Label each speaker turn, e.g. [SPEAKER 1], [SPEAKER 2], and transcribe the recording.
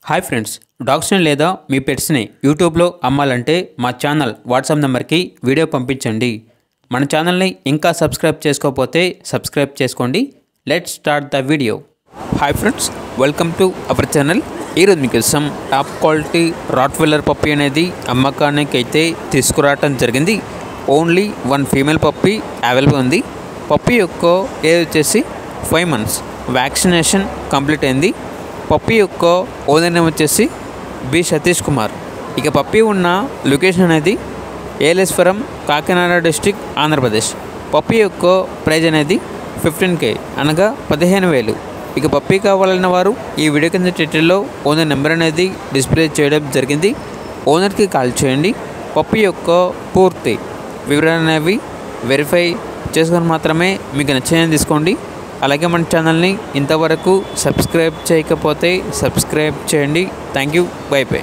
[SPEAKER 1] Hi friends, డాగ్స్ని లేదా మీ పెట్స్ని యూట్యూబ్లో అమ్మాలంటే మా ఛానల్ వాట్సాప్ నెంబర్కి వీడియో పంపించండి. మన ఛానల్ని ఇంకా సబ్స్క్రైబ్ చేసుకోకపోతే సబ్స్క్రైబ్ చేసుకోండి. Let's start the video. Hi friends, welcome to our channel. ఈరోజు మీకోసం టాప్ క్వాలిటీ రాట్వెల్లర్ పప్పీ అనేది అమ్మకానికి అయితే తీసుకురావటం జరిగింది. Only one female puppy available ఉంది. పప్పీ యొక్క ఏజ్ వచ్చేసి 5 months. వ్యాక్సినేషన్ కంప్లీట్ అయింది. పప్పీ యొక్క ఓనర్ నేమ్ వచ్చేసి బి సతీష్ కుమార్. ఇక పప్పీ ఉన్న లొకేషన్ అనేది ఏలేశ్వరం, కాకినాడ డిస్టిక్, ఆంధ్రప్రదేశ్. పప్పీ యొక్క ప్రైజ్ అనేది 15K అనగా 15,000. ఇక పప్పీ కావాలన్న వారు ఈ వీడియో కింద టైటిల్లో ఓనర్ నెంబర్ అనేది డిస్ప్లే చేయడం జరిగింది. ఓనర్కి కాల్ చేయండి. పప్పీ యొక్క పూర్తి వివరాలు అనేవి వెరిఫై చేసుకొని మాత్రమే మీకు నచ్చిందని తీసుకోండి. అలాగే మన ఛానల్ని ఇంతవరకు సబ్స్క్రైబ్ చేయకపోతే సబ్స్క్రైబ్ చేయండి. Thank you. By by.